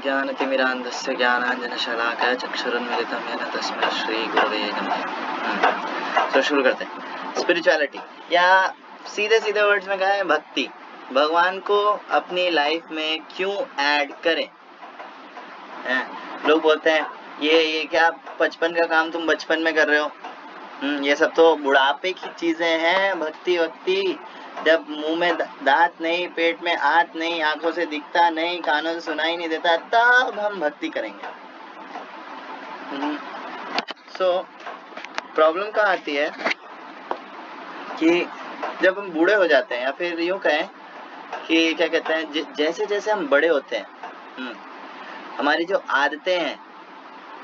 अज्ञानतिमिरान्धस्य ज्ञानाञ्जनशलाकया चक्षुरुन्मिलितं येन तस्मै श्रीगुरवे नमः। तो शुरू करते हैं। स्पिरिचुअलिटी या सीधे सीधे वर्ड्स में कहा है भक्ति। भगवान को अपनी लाइफ में क्यों ऐड करें? लोग बोलते हैं ये क्या बचपन का काम तुम बचपन में कर रहे हो, ये सब तो बुढ़ापे की चीजें हैं। भक्ति वक्ति जब मुंह में दांत नहीं, पेट में आंत नहीं, आंखों से दिखता नहीं, कानों से सुनाई नहीं देता, तब हम भक्ति करेंगे। सो प्रॉब्लम कहाँ आती है कि जब हम बूढ़े हो जाते हैं, या फिर यूं कहें कि क्या कहते हैं, जैसे जैसे हम बड़े होते हैं हमारी जो आदतें हैं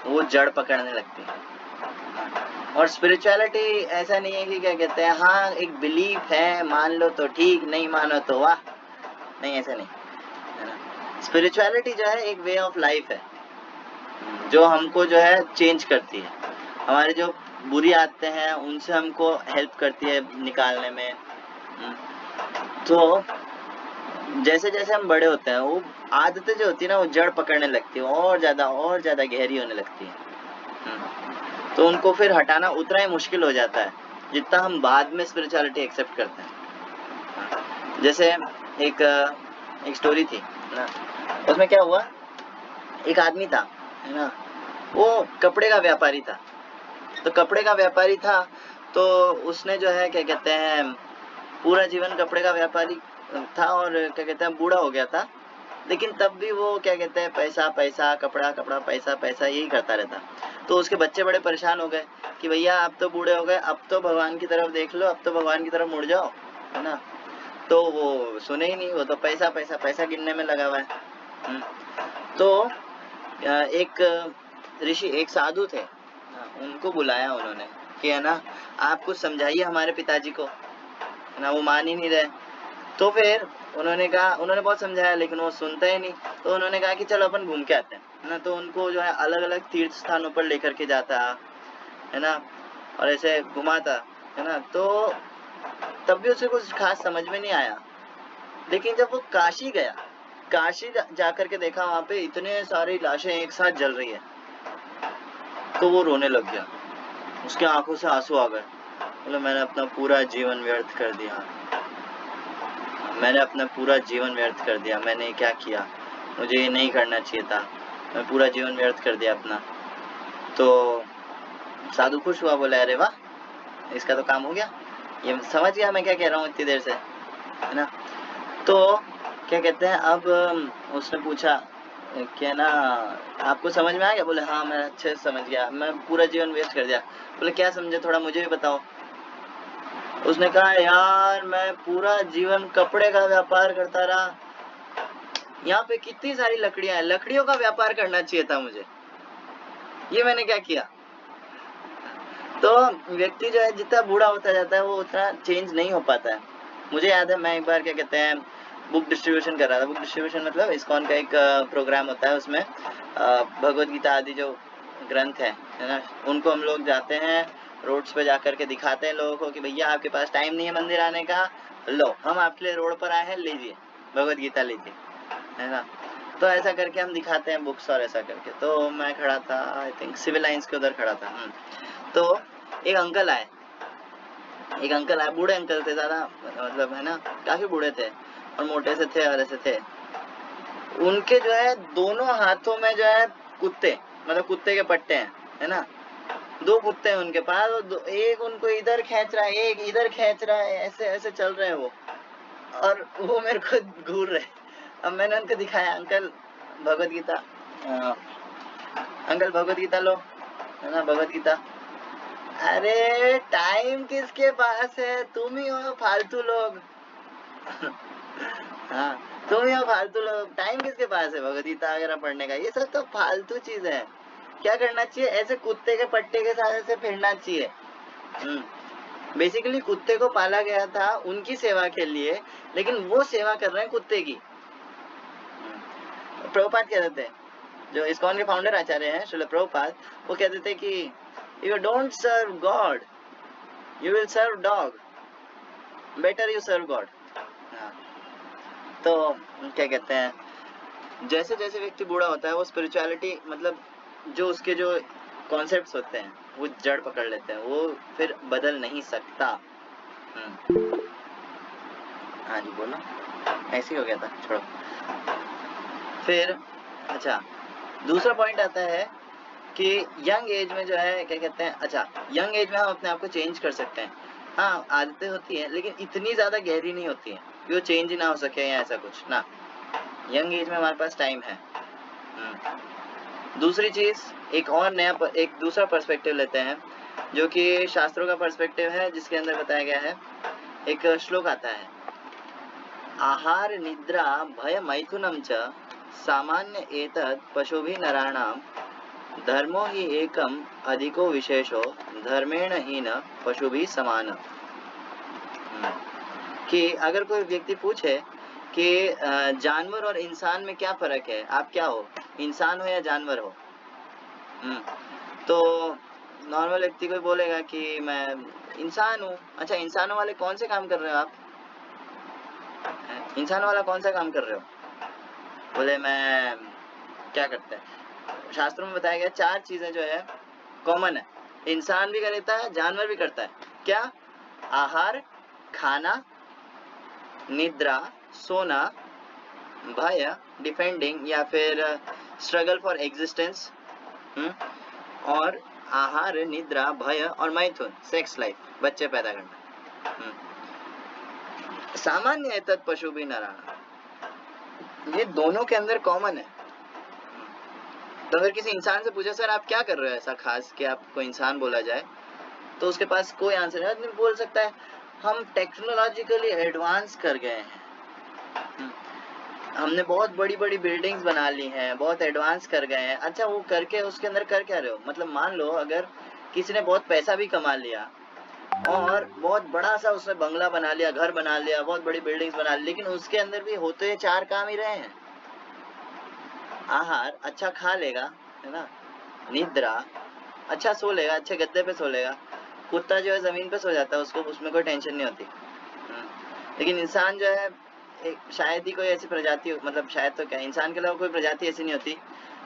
वो जड़ पकड़ने लगती हैं। और स्पिरिचुअलिटी ऐसा नहीं है कि क्या कहते हैं, हाँ एक बिलीफ है, मान लो तो ठीक, नहीं मानो तो वाह, नहीं ऐसा नहीं है ना। स्पिरिचुअलिटी जो है एक वे ऑफ लाइफ है जो हमको जो है चेंज करती है। हमारी जो बुरी आदतें हैं उनसे हमको हेल्प करती है निकालने में। तो जैसे जैसे हम बड़े होते हैं वो आदतें जो होती है ना वो जड़ पकड़ने लगती है, और ज्यादा गहरी होने लगती है। तो उनको फिर हटाना उतना ही मुश्किल हो जाता है जितना हम बाद में स्पिरिचुअलिटी एक्सेप्ट करते हैं। जैसे एक स्टोरी थी ना, उसमें क्या हुआ, एक आदमी था है ना, वो कपड़े का व्यापारी था। तो कपड़े का व्यापारी था तो उसने जो है क्या कहते हैं पूरा जीवन कपड़े का व्यापारी था, और क्या कहते हैं बूढ़ा हो गया था, लेकिन तब भी वो क्या कहते हैं पैसा पैसा, कपड़ा कपड़ा, पैसा पैसा, यही करता रहता। तो उसके बच्चे बड़े परेशान हो गए कि भैया अब तो बूढ़े हो गए, अब तो भगवान की तरफ देख लो, अब तो भगवान की तरफ मुड़ जाओ, है ना। तो वो सुने ही नहीं, वो तो पैसा पैसा पैसा गिनने में लगा हुआ है। तो एक ऋषि, एक साधु थे, उनको बुलाया उन्होंने कि है ना आप कुछ समझाइए हमारे पिताजी को, है ना, वो मान ही नहीं रहे। तो फिर उन्होंने कहा, उन्होंने बहुत समझाया लेकिन वो सुनता ही नहीं। तो उन्होंने कहा कि चलो अपन घूम के आते हैं ना। तो उनको जो है अलग अलग तीर्थ स्थानों पर लेकर के जाता है ना, और ऐसे घुमाता है ना। तो तब भी उसे कुछ खास समझ में नहीं आया। लेकिन जब वो काशी गया, काशी जाकर के देखा वहां पे इतने सारी लाशें एक साथ जल रही है, तो वो रोने लग गया, उसकी आंखों से आंसू आ गए। बोले मैंने अपना पूरा जीवन व्यर्थ कर दिया, मैंने अपना पूरा जीवन व्यर्थ कर दिया, मैंने क्या किया, मुझे ये नहीं करना चाहिए था, मैं पूरा जीवन व्यर्थ कर दिया अपना। तो साधु खुश हुआ, बोला अरे वाह, इसका तो काम हो गया, ये समझ गया मैं क्या कह रहा हूँ इतनी देर से, है ना। तो क्या कहते हैं, अब उसने पूछा क्या ना आपको समझ में आ गया? बोले हाँ मैं अच्छे से समझ गया, मैं पूरा जीवन वेस्ट कर दिया। बोले क्या समझे, थोड़ा मुझे भी बताओ। उसने कहा यार मैं पूरा जीवन कपड़े का व्यापार करता रहा, यहाँ पे कितनी सारी लकड़ियां हैं, लकड़ियों का व्यापार करना चाहिए था मुझे, ये मैंने क्या किया। तो व्यक्ति जो है जितना बूढ़ा होता जाता है वो उतना चेंज नहीं हो पाता है। मुझे याद है मैं एक बार क्या कहते हैं बुक डिस्ट्रीब्यूशन कर रहा था। बुक डिस्ट्रीब्यूशन मतलब इस्कॉन का एक प्रोग्राम होता है, उसमें भगवद गीता आदि जो ग्रंथ है ना, उनको हम लोग जाते हैं रोड्स पे जाकर के दिखाते हैं लोगों को कि भैया आपके पास टाइम नहीं है मंदिर आने का, लो हम आपके लिए रोड पर आए हैं, लीजिए भगवद गीता लीजिए, है ना। तो ऐसा करके हम दिखाते हैं बुक्स और ऐसा करके। तो मैं खड़ा था, आई थिंक सिविल लाइंस के उधर खड़ा था। तो एक अंकल आए, बूढ़े अंकल थे, ज्यादा मतलब है ना काफी बूढ़े थे और मोटे से थे और ऐसे थे। उनके जो है दोनों हाथों में जो है कुत्ते, मतलब कुत्ते के पट्टे हैं, है ना। दो कुत्ते हैं उनके पास, और एक उनको इधर खींच रहा है, एक इधर खींच रहा है, ऐसे ऐसे चल रहे हैं वो, और वो मेरे को घूर रहे। अब मैंने उनको दिखाया, अंकल भगवद गीता, अंकल भगवद गीता लो, है ना भगवद गीता। अरे टाइम किसके पास है, तुम ही हो फालतू लोग। हाँ तुम ही हो फालतू लोग, टाइम किसके पास है भगवद गीता वगैरह पढ़ने का, ये सब तो फालतू चीज है। क्या करना चाहिए, ऐसे कुत्ते के पट्टे के साथ ऐसे फिरना चाहिए। बेसिकली कुत्ते को पाला गया था उनकी सेवा के लिए, लेकिन वो सेवा कर रहे हैं कुत्ते की। प्रभुपाद कहते थे, जो इस्कॉन के फाउंडर आचार्य हैं श्रील प्रभुपाद, वो कहते थे कि you don't serve God, you will serve dog, better you serve God. तो क्या कहते हैं, जैसे जैसे व्यक्ति बूढ़ा होता है वो स्पिरिचुअलिटी मतलब जो उसके जो कॉन्सेप्ट्स होते हैं वो जड़ पकड़ लेते हैं, वो फिर बदल नहीं सकता। हाँ जी बोलो, ऐसे ही हो गया था, छोड़ो। फिर अच्छा, दूसरा पॉइंट आता है कि यंग एज में जो है क्या कहते हैं, अच्छा यंग एज में हम अपने आप को चेंज कर सकते हैं। हाँ आदतें होती हैं लेकिन इतनी ज़्यादा गहरी नहीं होती हैं कि वो चेंज ही ना हो सके या ऐसा कुछ ना। यंग एज में हमारे पास टाइम है। दूसरी चीज़, एक दूसरा पर्सपेक्टिव लेते हैं जो कि शास्त्रों का पर्सपेक्टिव है, जिसके अंदर बताया गया है, एक श्लोक आता है, आहार निद्रा भय मैथुनम च सामान्य एतत् पशुभिः नराणाम धर्मो ही एकम अधिको विशेषो धर्मेण हीन पशुभिः समान। कि अगर कोई व्यक्ति पूछे कि जानवर और इंसान में क्या फर्क है, आप क्या हो, इंसान हो या जानवर हो, तो नॉर्मल व्यक्ति कोई बोलेगा कि मैं इंसान हूँ। अच्छा इंसानों वाले कौन से काम कर रहे हो आप, इंसान वाला कौन सा काम कर रहे हो, बोले मैं क्या करते हैं, शास्त्रों में बताया गया 4 चीजें जो है कॉमन है, इंसान भी करता है जानवर भी करता है। क्या, आहार खाना, निद्रा सोना, भय डिफेंडिंग या फिर स्ट्रगल फॉर एग्जिस्टेंस, और आहार निद्रा भय और मैथुन सेक्स लाइफ बच्चे पैदा करना। सामान्य एतत् पशु भी नराणाम, ये दोनों के अंदर कॉमन है। तो अगर किसी इंसान से पूछे सर आप क्या कर रहे हो ऐसा खास कि आपको इंसान बोला जाए, तो उसके पास कोई आंसर नहीं बोल सकता है, हम टेक्नोलॉजिकली एडवांस कर गए हैं, हमने बहुत बड़ी बड़ी बिल्डिंग्स बना ली हैं, बहुत एडवांस कर गए हैं। अच्छा वो करके उसके अंदर कर क्या रहे हो, मतलब मान लो अगर किसी ने बहुत पैसा भी कमा लिया और बहुत बड़ा सा उसने बंगला बना लिया, घर बना लिया, बहुत बड़ी बिल्डिंग्स बना ली, लेकिन उसके अंदर भी होते 4 काम ही रहे हैं, आहार अच्छा खा लेगा है ना, निद्रा अच्छा सो लेगा, अच्छे गद्दे पे सो लेगा, कुत्ता जो है जमीन पे सो जाता है, उसको उसमें कोई टेंशन नहीं होती। लेकिन इंसान जो है शायद ही कोई ऐसी प्रजाति, मतलब शायद तो क्या, इंसान के अलावा कोई प्रजाति ऐसी नहीं होती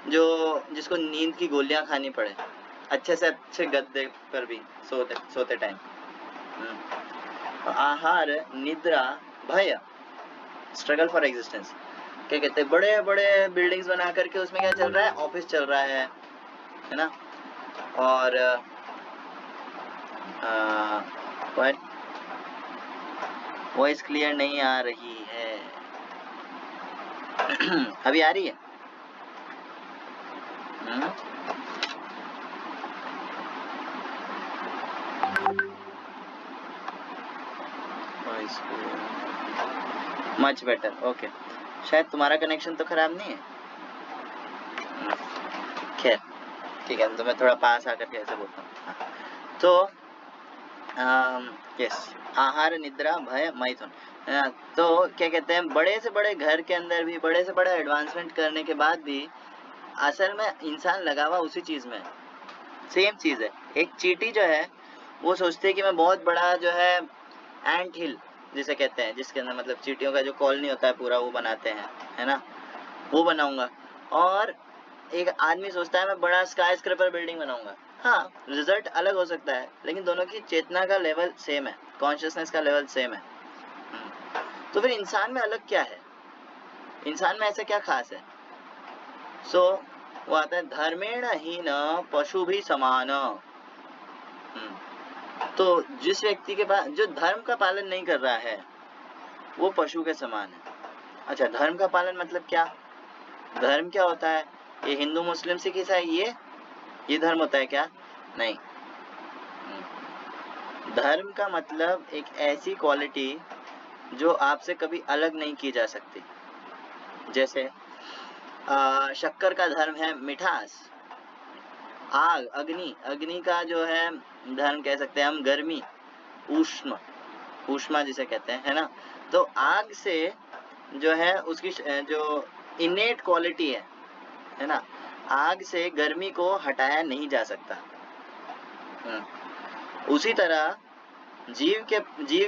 जो जिसको नींद की गोलियां खानी पड़े अच्छे से अच्छे गद्दे पर भी सोते टाइम। आहार निद्रा भय स्ट्रगल फॉर एग्जिस्टेंस, क्या कहते हैं, बड़े बड़े बिल्डिंग्स बना करके उसमें क्या चल रहा है, ऑफिस चल रहा है ना, और वॉइस क्लियर नहीं आ रही है अभी आ रही है? Much better, okay. शायद तुम्हारा कनेक्शन तो खराब नहीं है, खैर ठीक है, तो मैं थोड़ा पास आकर के ऐसे बोलता हूँ। तो यस, आहार निद्रा भय मैथुन, तो क्या कहते हैं, बड़े से बड़े घर के अंदर भी बड़े से बड़ा एडवांसमेंट करने के बाद भी असल में इंसान लगा हुआ उसी चीज में, सेम चीज है। एक चींटी जो है वो सोचती है कि मैं बहुत बड़ा जो है एंट हिल जिसे कहते हैं, जिसके अंदर मतलब चींटियों का जो कॉलोनी होता है पूरा वो बनाते हैं, है ना, वो बनाऊंगा। और एक आदमी सोचता है मैं बड़ा स्काई स्क्रैपर बिल्डिंग बनाऊंगा। हाँ रिजल्ट अलग हो सकता है लेकिन दोनों की चेतना का लेवल सेम है, कॉन्शियसनेस का लेवल सेम है। तो फिर इंसान में अलग क्या है, इंसान में ऐसा क्या खास है? सो वो आता है धर्मेण हीन पशु भी समान। तो जिस व्यक्ति के पास जो धर्म का पालन नहीं कर रहा है वो पशु के समान है। अच्छा धर्म का पालन मतलब क्या, धर्म क्या होता है, ये हिंदू मुस्लिम सिख ईसाई ये धर्म होता है क्या? नहीं, धर्म का मतलब एक ऐसी क्वालिटी जो आपसे कभी अलग नहीं की जा सकती। जैसे शक्कर का धर्म है मिठास, आग अग्नि का जो है धर्म कह सकते हैं हम गर्मी, ऊष्मा जिसे कहते हैं, है ना। तो आग से जो है उसकी जो इनेट क्वालिटी है ना, आग से गर्मी को हटाया नहीं जा सकता। उसी तरह जीव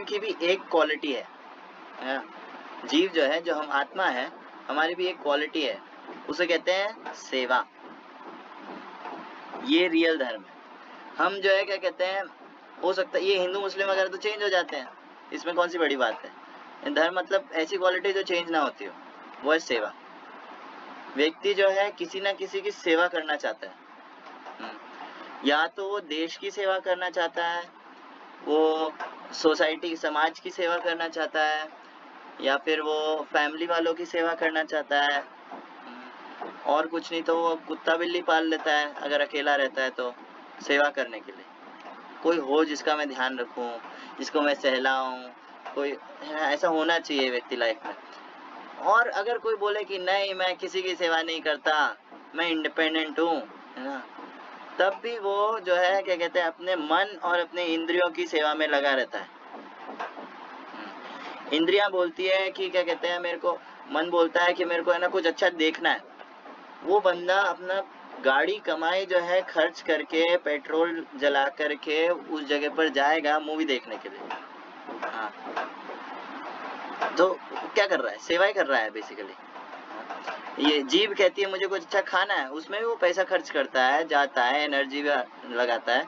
की भी एक क्वालिटी है, जीव जो है, जो हम आत्मा है, हमारी भी एक क्वालिटी है उसे कहते हैं सेवा। ये रियल धर्म है। हम जो है क्या कहते हैं, हो सकता है ये हिंदू मुस्लिम वगैरह तो चेंज हो जाते हैं, इसमें कौन सी बड़ी बात है। धर्म मतलब ऐसी क्वालिटी जो चेंज ना होती हो, वो है सेवा। व्यक्ति जो है किसी ना किसी की सेवा करना चाहता है। या तो वो देश की सेवा करना चाहता है, वो सोसाइटी समाज की सेवा करना चाहता है, या फिर वो फैमिली वालों की सेवा करना चाहता है, और कुछ नहीं तो वो कुत्ता बिल्ली पाल लेता है अगर अकेला रहता है तो, सेवा करने के लिए। कोई हो जिसका मैं ध्यान रखूं, जिसको मैं सहलाऊं, कोई ऐसा होना चाहिए व्यक्ति लाइफ में। और अगर कोई बोले कि नहीं मैं किसी की सेवा नहीं करता, मैं इंडिपेंडेंट हूँ, है ना, तब भी वो जो है क्या कहते हैं अपने मन और अपने इंद्रियों की सेवा में लगा रहता है। इंद्रियां बोलती है कि क्या कहते हैं, मेरे को मन बोलता है कि मेरे को है ना कुछ अच्छा देखना है, वो बंदा अपना गाड़ी कमाई जो है खर्च करके पेट्रोल जला करके उस जगह पर जाएगा मूवी देखने के लिए। हाँ, तो क्या कर रहा है, सेवा ही कर रहा है बेसिकली। ये जीभ कहती है मुझे कुछ अच्छा खाना है, उसमें भी वो पैसा खर्च करता है, जाता है, एनर्जी लगाता है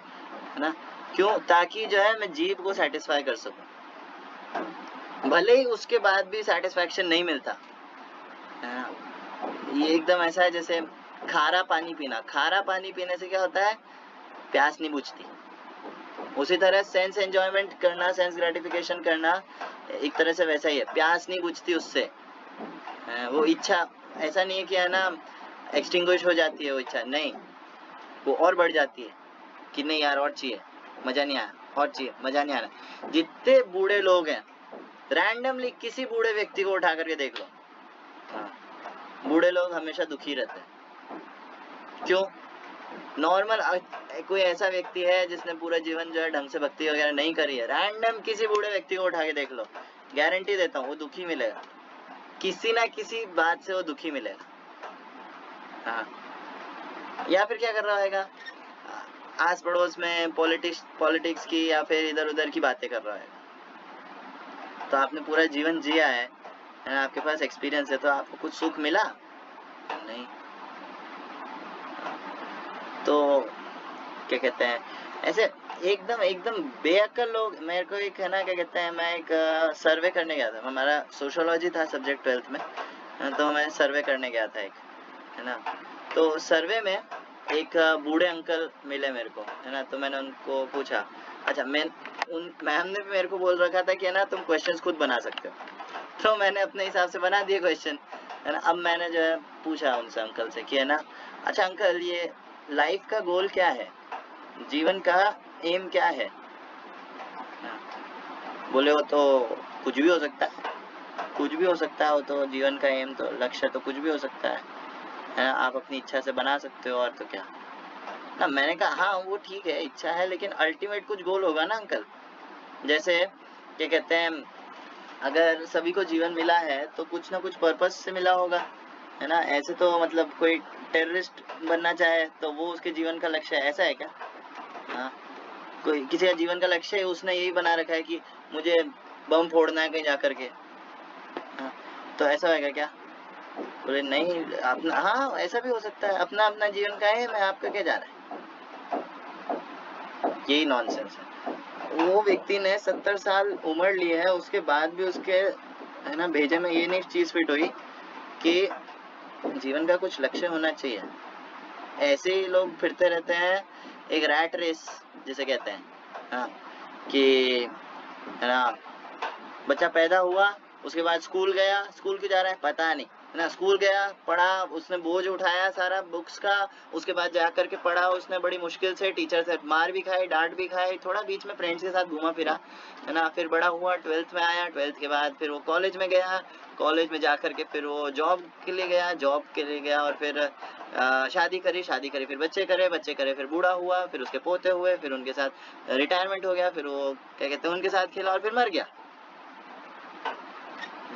ना, क्यों, ताकि जो है मैं जीभ को सेटिस्फाई कर सकूं, भले ही उसके बाद भी सेटिस्फैक्शन नहीं मिलता है ना। ये एकदम ऐसा है जैसे खारा पानी पीना, खारा पानी पीने से क्या होता है, प्यास नहीं बुझती। उसी तरह सेंस एंजॉयमेंट करना, सेंस ग्रेटिफिकेशन करना एक तरह से वैसा ही है, प्यास नहीं बुझती उससे। वो इच्छा ऐसा नहीं है कि है ना एक्सटिंग्विश हो जाती है वो इच्छा, नहीं, वो और बढ़ जाती है कि नहीं यार और चाहिए, मजा नहीं आया, और चाहिए, मजा नहीं आ रहा। जितने बूढ़े लोग हैं, रैंडमली किसी बूढ़े व्यक्ति को उठा करके देख लो, हाँ, बूढ़े लोग हमेशा दुखी रहते हैं। क्यों, नॉर्मल कोई ऐसा व्यक्ति है जिसने पूरा जीवन जो है ढंग से भक्ति वगैरह नहीं करी है, रैंडम किसी बूढ़े व्यक्ति को उठा के देख लो, गारंटी देता हूँ वो दुखी मिलेगा, किसी ना किसी बात से वो दुखी मिलेगा। हाँ, या फिर क्या कर रहा होगा, आस पड़ोस में पॉलिटिक्स की या फिर इधर उधर की बातें कर रहा है। तो आपने पूरा जीवन जिया है, आपके पास एक्सपीरियंस है, तो आपको कुछ सुख मिला नहीं। तो क्या कहते हैं, ऐसे एकदम बेअक्ल लोग। मेरे को एक है ना क्या कहते हैं, मैं एक सर्वे करने गया था, हमारा सोशियोलॉजी था सब्जेक्ट 12th में, तो मैं सर्वे करने गया था एक, है ना, तो सर्वे में एक बूढ़े अंकल मिले मेरे को, है ना, तो मैंने उनको पूछा, अच्छा मैम ने भी मेरे को बोल रखा था कि है ना तुम क्वेश्चंस खुद बना सकते हो, तो मैंने अपने हिसाब से बना दिए क्वेश्चन, है ना। अब मैंने जो है पूछा उनसे अंकल से कि है ना, अच्छा अंकल ये लाइफ का गोल क्या है, जीवन का एम क्या है। बोले वो तो कुछ भी हो सकता है, कुछ भी हो सकता है, वो तो जीवन का एम तो लक्ष्य तो कुछ भी हो सकता है ना, आप अपनी इच्छा से बना सकते हो, और तो क्या ना। मैंने कहा हाँ वो ठीक है, इच्छा है, लेकिन अल्टीमेट कुछ गोल होगा ना अंकल। जैसे क्या कहते हैं, अगर सभी को जीवन मिला है तो कुछ ना कुछ पर्पस से मिला होगा, है ना। ऐसे तो मतलब कोई टेररिस्ट बनना चाहे तो वो उसके जीवन का लक्ष्य है, ऐसा है क्या। हाँ, कोई किसी का जीवन का लक्ष्य है, उसने यही बना रखा है कि मुझे बम फोड़ना है कहीं जाकर के, हाँ, तो ऐसा होगा क्या। बोले नहीं, अपना, हाँ ऐसा भी हो सकता है, अपना अपना जीवन का है, मैं आपका क्या जा रहा है, यही नॉनसेंस है। वो व्यक्ति ने 70 साल उम्र ली है, उसके बाद भी उसके है ना भेजे में ये नहीं चीज फिट हुई कि जीवन का कुछ लक्ष्य होना चाहिए। ऐसे ही लोग फिरते रहते हैं, एक रैट रेस जिसे कहते हैं, हाँ, कि है ना बच्चा पैदा हुआ, उसके बाद स्कूल गया, स्कूल क्यों जा रहा है पता नहीं, है ना, स्कूल गया, पढ़ा, उसने बोझ उठाया सारा बुक्स का, उसके बाद जा करके पढ़ा उसने बड़ी मुश्किल से, टीचर से मार भी खाई, डांट भी खाई, थोड़ा बीच में फ्रेंड्स के साथ घूमा फिरा, है ना, फिर बड़ा हुआ, 12th में आया, 12th के बाद फिर वो कॉलेज में गया, कॉलेज में जा करके फिर वो जॉब के लिए गया, और फिर शादी करी, फिर बच्चे करे, फिर बूढ़ा हुआ, फिर उसके पोते हुए, फिर उनके साथ रिटायरमेंट हो गया, फिर वो क्या कहते हैं उनके साथ खेला, और फिर मर गया।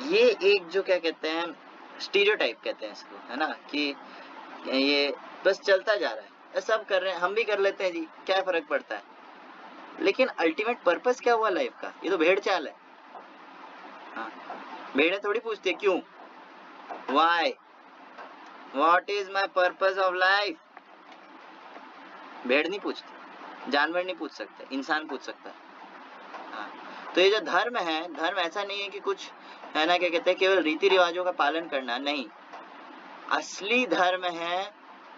ये एक जो क्या कहते हैं स्टीरियोटाइप कहते हैं इसको, है ना, कि ये बस चलता जा रहा है, सब कर रहे हैं, हम भी कर लेते हैं जी, क्या फर्क पड़ता है। लेकिन अल्टीमेट पर्पस क्या हुआ लाइफ का, ये तो भेड़ चाल है। हाँ, भेड़ें थोड़ी पूछती है क्यों, why what is my purpose of life? भेड़ नहीं पूछती, जानवर नहीं पूछ सकते, इंसान पूछ सकता है। हाँ, तो ये जो धर्म है, धर्म ऐसा नहीं है कि कुछ है ना, क्या कहते हैं, केवल रीति रिवाजों का पालन करना, नहीं। असली धर्म है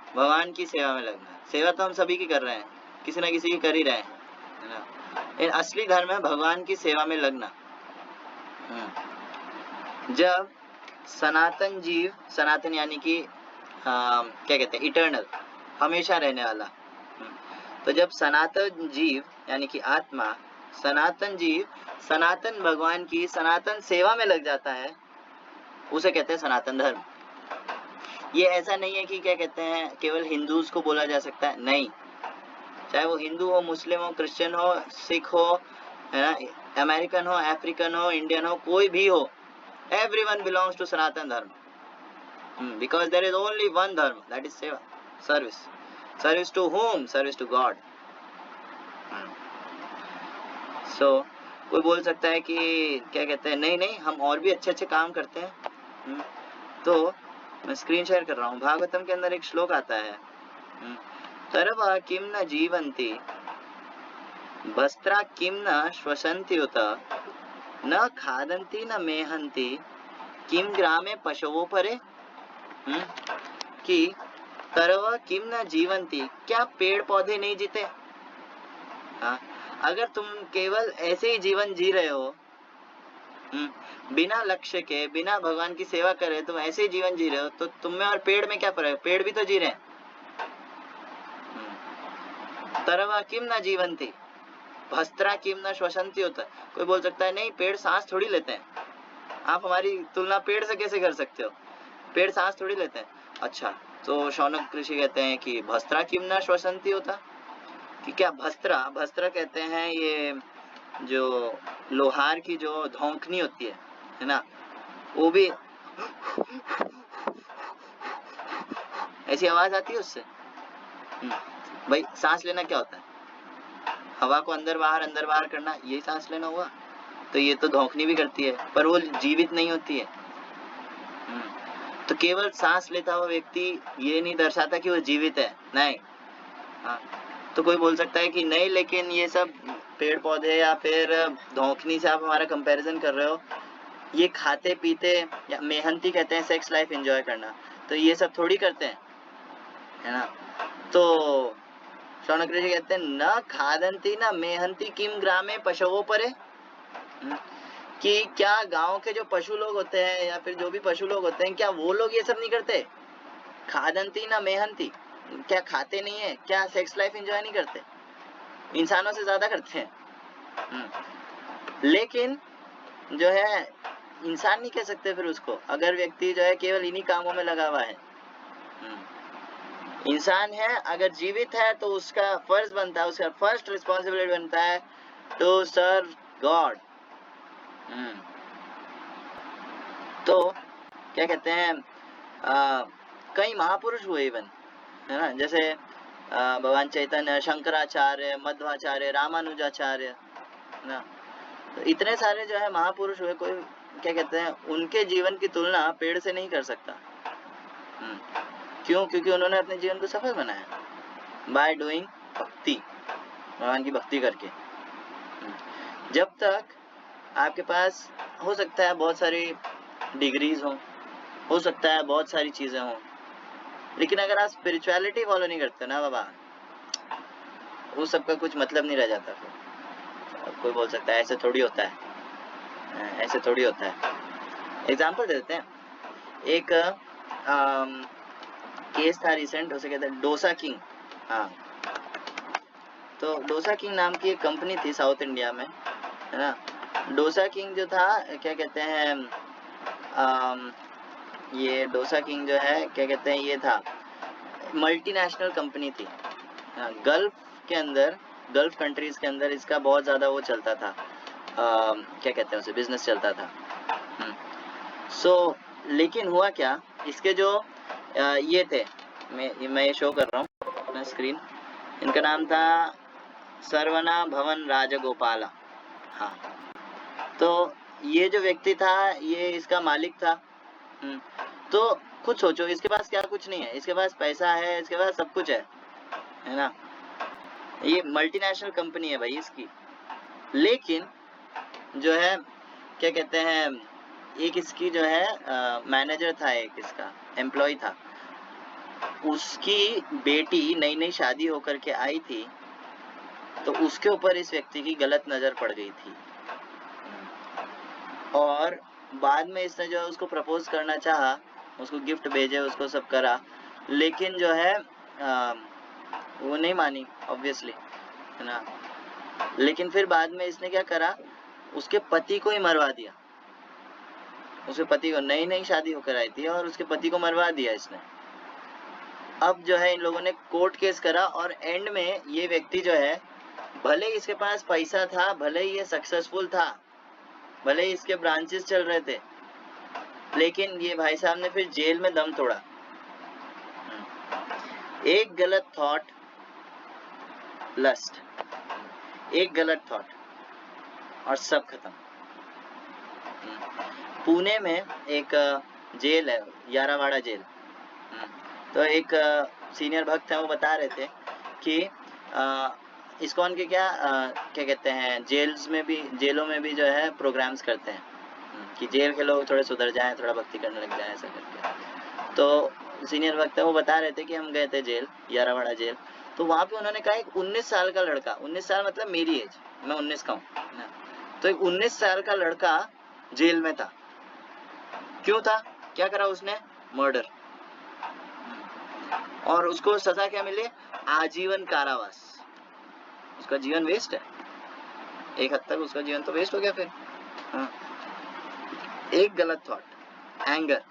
भगवान की सेवा में लगना। सेवा तो हम सभी की कर रहे हैं, किसी ना किसी की कर ही रहे हैं, है ना। ये असली धर्म है भगवान की सेवा में लगना। जब सनातन जीव, सनातन यानी कि क्या कहते हैं, इटर्नल, हमेशा रहने वाला। तो जब सनातन जीव यानी कि आत्मा, सनातन जीव सनातन भगवान की सनातन सेवा में लग जाता है, उसे कहते हैं सनातन धर्म। ये ऐसा नहीं है कि क्या कहते हैं केवल हिंदूज को बोला जा सकता है, नहीं। चाहे वो हिंदू हो, मुस्लिम हो, क्रिश्चियन हो, सिख हो, है ना, अमेरिकन हो, अफ्रीकन हो, इंडियन हो, कोई भी हो, everyone belongs to Sanatan Dharma, because there is only one Dharma, that is seva, service. Service to whom? Service to God. So कोई बोल सकता है कि क्या कहते हैं, नहीं नहीं, हम और भी अच्छे अच्छे काम करते हैं। तो मैं स्क्रीन शेयर कर रहा हूँ, भागवतम के अंदर एक श्लोक आता है, तरवा किम न जीवंती वस्त्रा किम न श्वसन्ति उत न खादन्ति न मेहन्ति किम ग्रामे पशवों परे, कि तरवा किम न जीवंती, क्या पेड़ पौधे नहीं जीते? हाँ, अगर तुम केवल ऐसे ही जीवन जी रहे हो, बिना लक्ष्य के, बिना भगवान की सेवा करे तुम ऐसे ही जीवन जी रहे हो, तो तुम में और पेड़ में क्या फर्क है? पेड़ भी तो जी रहे हैं। तरवा किम न जीवंती भस्त्रा किम न श्वसन्ति होता। कोई बोल सकता है नहीं, पेड़ सांस थोड़ी लेते हैं। आप हमारी तुलना पेड़ से कैसे कर सकते हो? पेड़ सांस थोड़ी लेते हैं। अच्छा, तो शौनक ऋषि कहते हैं कि भस्त्रा किम न श्वसन्ति होता, कि क्या भस्त्रा, भस्त्रा कहते हैं ये जो लोहार की जो धौंकनी होती है ना, वो भी ऐसी आवाज आती है उससे। भाई सांस लेना क्या होता है? हवा को अंदर बाहर करना, यही सांस लेना हुआ। तो ये तो धौंकनी भी करती है, पर वो जीवित नहीं होती है। तो केवल सांस लेता हुआ व्यक्ति ये नहीं दर्शाता कि वो जीवित है, नहीं। हाँ, तो कोई बोल सकता है कि नहीं, लेकिन ये सब पेड़ पौधे या फिर धौंकनी से आप हमारा कंपैरिजन कर रहे हो, ये खाते पीते या मेहनती कहते हैं सेक्स लाइफ एंजॉय करना, तो ये सब थोड़ी करते हैं, है ना। तो शौनक ऋषि कहते हैं न खादंती न मेहनती किम ग्रामे पशुओं परे, कि क्या गांव के जो पशु लोग होते हैं या फिर जो भी पशु लोग होते हैं, क्या वो लोग ये सब नहीं करते? खादंती ना मेहनती, क्या खाते नहीं है? क्या सेक्स लाइफ एंजॉय नहीं करते? इंसानों से ज्यादा करते हैं। लेकिन जो है इंसान नहीं कह सकते फिर उसको, अगर व्यक्ति जो है केवल इन्हीं कामों में लगा हुआ है। इंसान है, अगर जीवित है तो उसका फर्ज बनता है, उसका फर्स्ट रिस्पॉन्सिबिलिटी बनता है टू सर्व गॉड। तो क्या कहते हैं, कई महापुरुष हुए इवन, है ना, जैसे भगवान चैतन्य, शंकराचार्य, मध्वाचार्य, रामानुजाचार्य, ना, तो इतने सारे जो है महापुरुष हुए, कोई क्या कहते हैं उनके जीवन की तुलना पेड़ से नहीं कर सकता। क्यों? क्योंकि उन्होंने अपने जीवन को सफल बनाया बाय डूइंग भक्ति, भगवान की भक्ति करके। जब तक आपके पास हो सकता है बहुत सारी डिग्रीज हो सकता है बहुत सारी चीजें हो, लेकिन अगर आप स्पिरिचुअलिटी फॉलो नहीं करते ना बाबा, वो सबका कुछ मतलब नहीं रह जाता फिर। कोई बोल सकता है ऐसे थोड़ी होता है, ऐसे थोड़ी होता है। एग्जाम्पल दे देते हैं, एक केस था रिसेंट, उसे कहते हैं डोसा किंग। हाँ, तो डोसा किंग नाम की एक कंपनी थी साउथ इंडिया में, है ना। डोसा किंग जो था, क्या कहते हैं, ये डोसा किंग जो है क्या कहते हैं, ये था मल्टीनेशनल कंपनी थी। गल्फ के अंदर, गल्फ कंट्रीज के अंदर इसका बहुत ज्यादा वो चलता था, क्या कहते हैं उसे, बिजनेस चलता था। लेकिन हुआ क्या, इसके जो ये थे, मैं ये शो कर रहा हूँ अपना स्क्रीन, इनका नाम था सर्वना भवन राजगोपाला। हाँ, तो ये जो व्यक्ति था ये इसका मालिक था। तो खुद सोचो, इसके पास क्या कुछ नहीं है, इसके पास पैसा है, इसके पास सब कुछ है ना, ये मल्टीनेशनल कंपनी है भाई इसकी। लेकिन जो है क्या कहते हैं, एक इसकी जो है मैनेजर था, एक इसका एम्प्लॉय था, उसकी बेटी नई नई शादी होकर के आई थी, तो उसके ऊपर इस व्यक्ति की गलत नजर पड़ गई थी, और बाद में इसने जो है उसको प्रपोज करना चाहा, उसको गिफ्ट भेजे, उसको सब करा, लेकिन जो है वो नहीं मानी ऑब्वियसली, है ना। लेकिन फिर बाद में इसने क्या करा, उसके पति को ही मरवा दिया, उसके पति को, नई नई शादी होकर आई थी और उसके पति को मरवा दिया इसने। अब जो है इन लोगों ने कोर्ट केस करा, और एंड में ये व्यक्ति जो है, भले ही इसके पास पैसा था, भले ही ये सक्सेसफुल था, भले ही इसके ब्रांचेस चल रहे थे, लेकिन ये भाई साहब ने फिर जेल में दम तोड़ा। एक गलत थॉट, लस्ट, एक गलत थॉट और सब खत्म। पुणे में एक जेल है, यारावाड़ा जेल। तो एक सीनियर भक्त है, वो बता रहे थे कि इस्कॉन के क्या कहते हैं, जेलों में भी जो है प्रोग्राम्स करते हैं कि जेल के लोग थोड़े सुधर जाएं, थोड़ा भक्ति करने लग जाएं, ऐसा करके। तो सीनियर भक्त है, वो बता रहे थे कि हम गए थे जेल, यारावाड़ा जेल, तो वहाँ पे उन्होंने कहा एक 19 साल का लड़का, 19 साल मतलब मेरी एज, मैं 19 का हूँ, तो एक 19 साल का लड़का जेल में था। क्यों था, क्या करा उसने, मर्डर, और उसको सजा क्या मिली, आजीवन कारावास। उसका जीवन वेस्ट है, एक हद तक उसका जीवन तो वेस्ट हो गया फिर। हाँ। एक गलत थॉट, एंगर,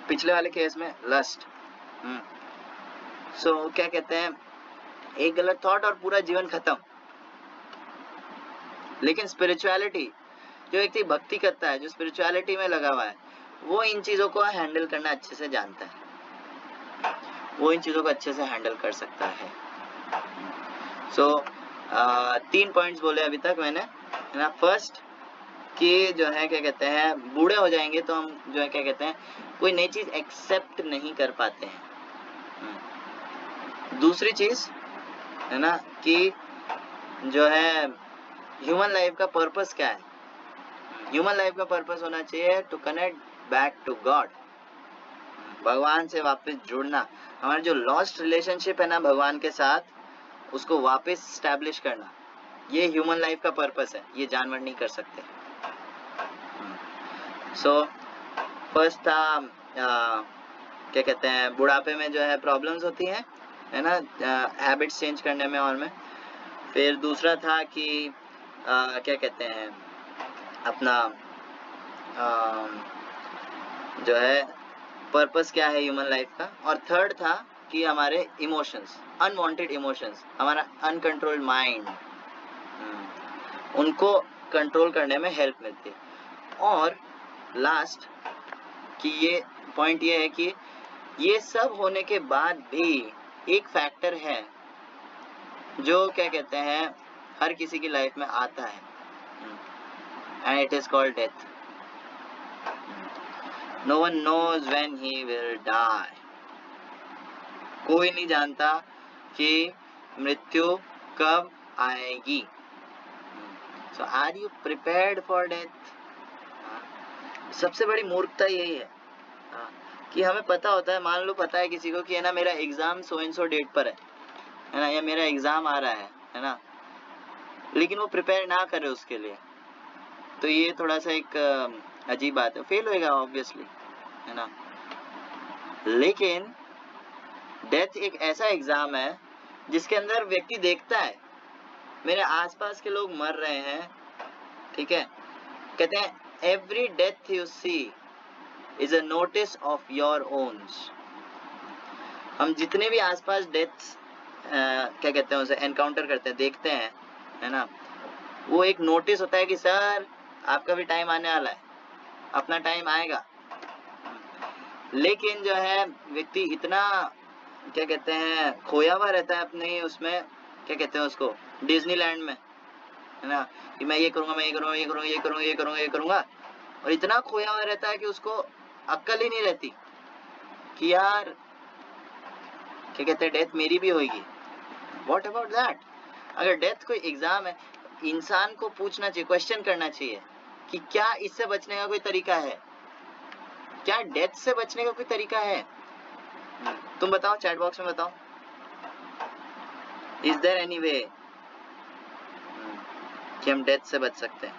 पिछले वाले केस में लस्ट, सो क्या कहते हैं, एक गलत थॉट और पूरा जीवन खत्म। लेकिन स्पिरिचुअलिटी, जो व्यक्ति भक्ति करता है, जो स्पिरिचुअलिटी में लगा हुआ है, वो इन चीजों को हैंडल करना अच्छे से जानता है, वो इन चीजों को अच्छे से हैंडल कर सकता है। सो 3 पॉइंट्स बोले अभी तक मैंने, है ना। फर्स्ट कि जो है क्या कहते हैं, बूढ़े हो जाएंगे तो हम जो है क्या कहते हैं, कोई नई चीज एक्सेप्ट नहीं कर पाते हैं। दूसरी चीज है ना कि जो है ह्यूमन लाइफ का पर्पस क्या है, ह्यूमन लाइफ का पर्पस होना चाहिए to connect back to God, भगवान से वापस जुड़ना, हमारा जो लॉस्ट रिलेशनशिप है ना भगवान के साथ, उसको वापस स्टैब्लिश करना, ये ह्यूमन लाइफ का पर्पस है, ये जानवर नहीं कर सकते। सो फर्स्ट था क्या कहते हैं, बुढ़ापे में जो है प्रॉब्लम्स होती हैं, है ना, हैबिट्स चेंज करने में और में। फिर दूसरा था कि क्या कहते हैं, अपना जो है पर्पस क्या है ह्यूमन लाइफ का। और थर्ड था कि हमारे इमोशंस, अनवांटेड इमोशंस, हमारा अनकंट्रोल्ड माइंड, उनको कंट्रोल करने में हेल्प मिलती है। और लास्ट कि ये पॉइंट ये है कि ये सब होने के बाद भी एक फैक्टर है जो क्या कहते हैं हर किसी की लाइफ में आता है, and it is called death. No one knows when he will die. कोई नहीं जानता कि मृत्यु कब आएगी। So are you prepared for death? सबसे बड़ी मूर्खता यही है कि हमें पता होता है, मान लो पता है किसी को कि है ना मेरा exam so and so date पर है ना, या मेरा एग्जाम आ रहा है ना, लेकिन वो प्रिपेयर ना करे उसके लिए, तो ये थोड़ा सा एक अजीब बात है, फेल होएगा ऑब्वियसली, है ना। लेकिन डेथ एक ऐसा एग्जाम है जिसके अंदर व्यक्ति देखता है मेरे आसपास के लोग मर रहे हैं, ठीक है, कहते हैं every death you see is a notice of your owns. हम जितने भी आसपास डेथ्स क्या कहते हैं उसे एनकाउंटर करते हैं, देखते हैं, है ना, वो एक नोटिस होता है कि सर आपका भी टाइम आने वाला है, अपना टाइम आएगा। लेकिन जो है व्यक्ति इतना क्या कहते हैं खोया हुआ रहता है अपने उसमें, क्या कहते हैं उसको, डिज्नीलैंड में, है ना, कि मैं ये करूंगा, मैं ये करूंगा, और इतना खोया हुआ रहता है कि उसको अक्ल ही नहीं रहती कि यार क्या कहते हैं, डेथ मेरी भी होगी। What about that? अगर डेथ कोई एग्जाम है, इंसान को पूछना चाहिए, क्वेश्चन करना चाहिए कि क्या इससे बचने का कोई तरीका है, क्या डेथ से बचने का कोई तरीका है? तुम बताओ, चैट बॉक्स में बताओ, इज देयर एनी वे कि हम डेथ से बच सकते हैं?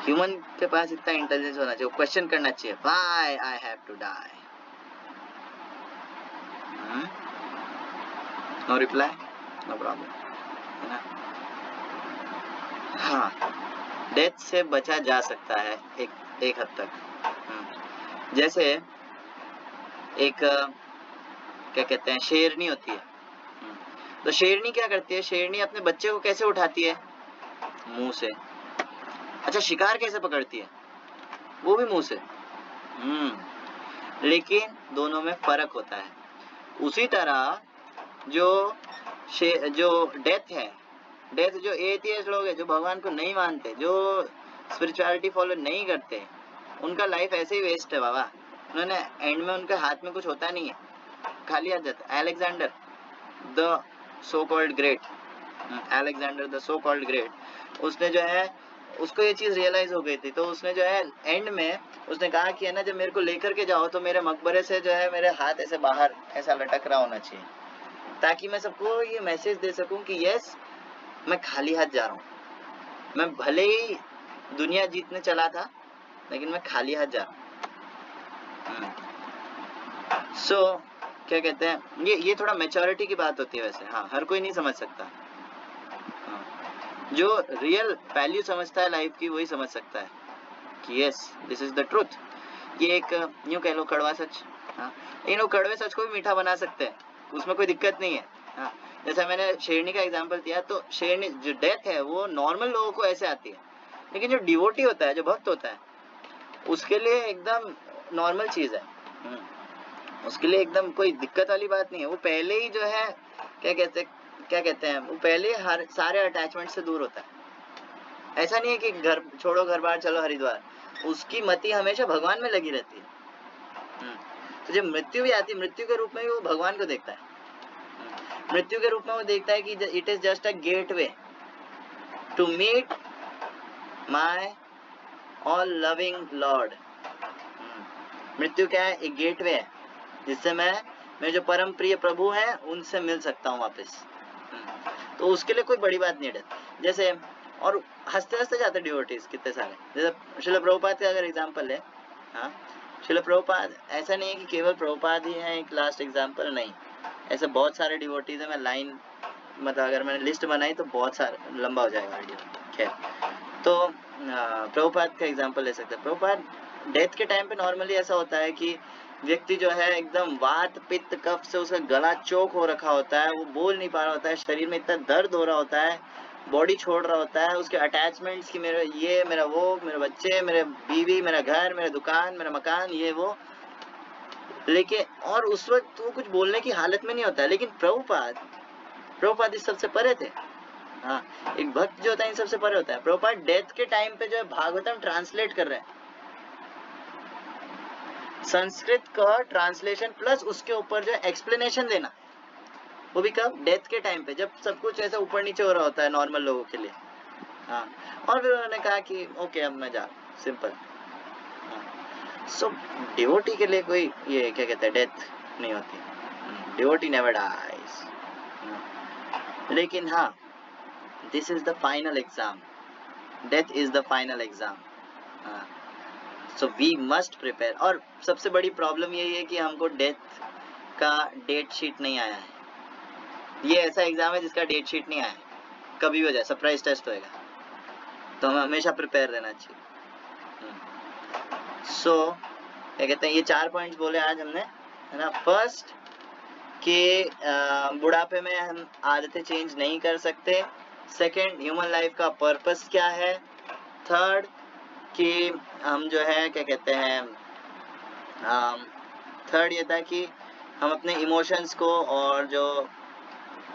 ह्यूमन के पास इतना इंटेलिजेंस होना चाहिए, क्वेश्चन करना चाहिए, why I have to die. No reply, no problem, है ना? हाँ, डेथ से बचा जा सकता है एक हद तक। जैसे एक क्या कहते हैं, शेरनी होती है। तो शेरनी क्या करती है, शेरनी अपने बच्चे को कैसे उठाती है? मुंह से। अच्छा, शिकार कैसे पकड़ती है? वो भी मुंह से। लेकिन दोनों में फर्क होता है। उसी तरह जो डेथ है, डेथ जो एथियस्ट लोग हैं, जो भगवान को नहीं मानते, जो स्पिरिचुअलिटी फॉलो नहीं करते, उनका लाइफ ऐसे ही वेस्ट है बाबा। उन्होंने एंड में उनके हाथ में कुछ होता नहीं है, खाली हाथ जाता है। Alexander the so called great, Alexander the so called great, उसने जो है, उसको ये चीज रियलाइज हो गई थी, तो उसने जो है एंड में उसने कहा कि है ना, जब मेरे को लेकर के जाओ तो मेरे मकबरे से जो है मेरे हाथ ऐसे बाहर ऐसा लटक रहा होना चाहिए, ताकि मैं सबको ये मैसेज दे सकूं कि यस, मैं खाली हाथ जा रहा हूँ। मैं भले ही दुनिया जीतने चला था, लेकिन मैं खाली हाथ जा रहा हूँ। सो क्या कहते हैं, ये थोड़ा मैच्योरिटी की बात होती है वैसे। हाँ, हर कोई नहीं समझ सकता। जो रियल वैल्यू समझता है लाइफ की, वही समझ सकता है कि yes, this is the truth. ये एक यूं कह लो कड़वा सच। हाँ, लेकिन वो कड़वे सच को भी मीठा बना सकते हैं, उसमें कोई दिक्कत नहीं है। हाँ, जैसे मैंने शेरनी का एग्जांपल दिया, तो शेरनी जो डेथ है वो नॉर्मल लोगों को ऐसे आती है, लेकिन जो डिवोटी होता है, जो भक्त होता है, उसके लिए एकदम नॉर्मल चीज है। उसके लिए एकदम कोई दिक्कत वाली बात नहीं है। वो पहले ही जो है क्या कहते हैं, वो पहले हर सारे अटैचमेंट से दूर होता है। ऐसा नहीं है कि घर छोड़ो, घर बार चलो हरिद्वार, उसकी मति हमेशा भगवान में लगी रहती है। तो जब मृत्यु भी आती है, मृत्यु के रूप में भी वो भगवान को देखता है। मृत्यु के रूप में वो देखता है कि it is just a gateway to meet my all loving Lord. मृत्यु क्या है? एक गेट वे है, जिससे मैं मेरे जो परम प्रिय प्रभु हैं उनसे मिल सकता हूँ वापस। तो उसके लिए कोई बड़ी बात नहीं है। जैसे और हंसते हंसते जाते डिवोटीज कितने सारे, जैसे श्रील प्रभुपाद का अगर एग्जांपल है। हाँ, श्रील प्रभुपाद ऐसा नहीं है कि केवल प्रभुपाद ही है एक लास्ट एग्जांपल, नहीं, ऐसे बहुत सारे डिवोटीज है। मैं लाइन मतलब अगर मैंने लिस्ट बनाई तो बहुत सारे, लंबा हो जाएगा वीडियो। खैर, तो प्रभुपाद का एग्जांपल ले सकते हैं। प्रभुपाद डेथ के टाइम पे नॉर्मली ऐसा होता है कि व्यक्ति जो है एकदम वात पित्त कफ से उसका गला चोक हो रखा होता है, वो बोल नहीं पा रहा होता है, शरीर में इतना दर्द हो रहा होता है, बॉडी छोड़ रहा होता है, उसके अटैचमेंट्स की मेरा ये, मेरा वो, मेरे बच्चे, मेरे बीवी, मेरा घर, मेरा दुकान, मेरा मकान, ये वो, लेकिन और उस वक्त वो कुछ बोलने की हालत में नहीं होता है। लेकिन प्रभुपाद इस सबसे परे थे। हाँ, एक भक्त जो होता है इन सबसे परे होता है। प्रभुपाद डेथ के टाइम पे जो है भागवतम ट्रांसलेट कर रहे हैं, संस्कृत का ट्रांसलेशन प्लस उसके ऊपर जो एक्सप्लेनेशन देना, वो भी कब? डेथ के टाइम पे, जब सब कुछ ऐसा ऊपर नीचे हो रहा होता है नॉर्मल लोगों के लिए। हाँ, और फिर उन्होंने कहा कि ओके अब मैं जा, सिंपल। सो डिवोटी के लिए कोई ये क्या कहते हैं, डेथ नहीं होती। Devotee never dies. लेकिन हाँ, this is the final exam, death is the final exam. So we must prepare. और सबसे बड़ी प्रॉब्लम यही है कि हमको डेथ का डेट शीट नहीं आया है। ये ऐसा एग्जाम है जिसका डेट शीट नहीं आया है, कभी भी हो जाए, सरप्राइज टेस्ट होएगा, तो हमें हमेशा प्रिपेयर रहना चाहिए। सो क्या कहते हैं, ये 4 पॉइंट्स बोले आज हमने, है ना। फर्स्ट कि बुढ़ापे में हम आदतें चेंज नहीं कर सकते। सेकंड, ह्यूमन लाइफ का पर्पस क्या है। थर्ड कि हम जो है क्या कहते हैं, थर्ड ये था कि हम अपने इमोशंस को और जो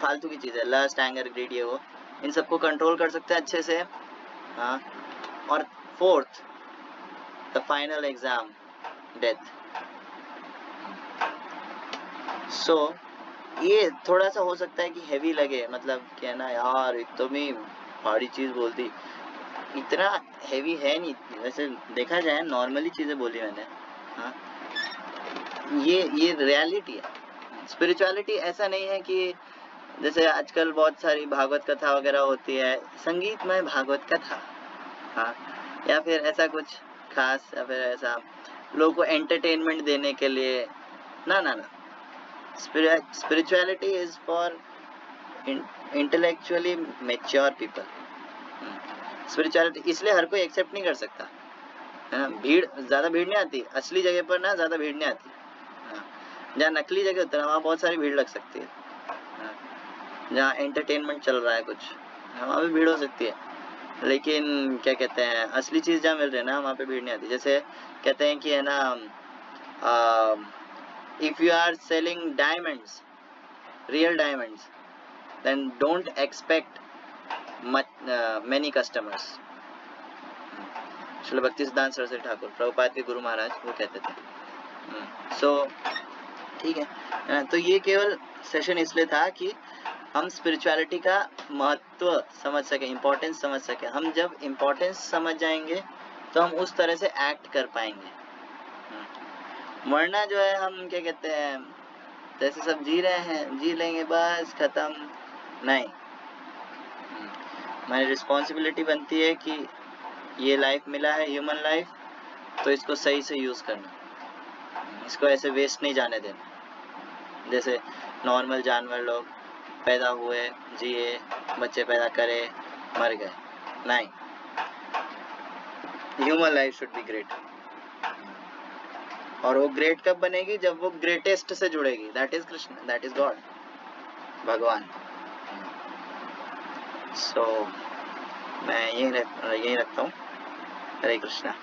फालतू की चीज़ है, लस्ट, एंगर, ग्रीड, ये वो, इन सबको कंट्रोल कर सकते हैं अच्छे से। हाँ, और fourth, the final exam death. So ये थोड़ा सा हो सकता है कि हैवी लगे, मतलब क्या ना यार एकदम ही भारी चीज बोल दी, इतना हैवी है नहीं, वैसे देखा जाए नॉर्मली चीजें बोली मैंने। हाँ, ये रियलिटी है। स्पिरिचुअलिटी ऐसा नहीं है कि जैसे आजकल बहुत सारी भागवत कथा वगैरह होती है, संगीतमय भागवत कथा, हाँ, या फिर ऐसा कुछ खास, या फिर ऐसा लोगों को एंटरटेनमेंट देने के लिए, ना ना ना। Spirituality is for intellectually mature people. Spirituality इसलिए हर कोई एक्सेप्ट नहीं कर सकता, है ना। ज्यादा भीड़ नहीं आती असली जगह पर ना, ज्यादा भीड़ नहीं आती। हाँ, जहाँ नकली जगह होता है वहाँ बहुत सारी भीड़ लग सकती है। हाँ, जहाँ एंटरटेनमेंट चल रहा है कुछ, वहाँ भी भीड़ हो सकती है, लेकिन क्या कहते हैं, असली चीज जहाँ मिल रही है ना, वहाँ पे भीड़ नहीं आती। जैसे कहते हैं कि है ना, if you are selling diamonds, real diamonds, then don't expect many customers। Srila Bhakti Siddhanta Saraswati Thakur Prabhupada के गुरु महाराज वो कहते थे। सो ठीक है, तो ये केवल सेशन इसलिए था कि हम स्पिरिचुअलिटी का महत्व समझ सके, इम्पोर्टेंस समझ सके। हम जब इम्पोर्टेंस समझ जाएंगे तो हम उस तरह से एक्ट कर पाएंगे। मरना जो है, हम क्या कहते हैं, जैसे सब जी रहे हैं जी लेंगे बस खत्म, नहीं। हमारी रिस्पॉन्सिबिलिटी बनती है कि ये लाइफ मिला है, ह्यूमन लाइफ, तो इसको सही से यूज करना, इसको ऐसे वेस्ट नहीं जाने देना। जैसे नॉर्मल जानवर लोग पैदा हुए, जिए, बच्चे पैदा करे, मर गए, नहीं। Human life should be great, और वो ग्रेट कब बनेगी, जब वो ग्रेटेस्ट से जुड़ेगी, that is Krishna, that is God, भगवान। सो मैं यही रखता हूँ। हरे कृष्णा।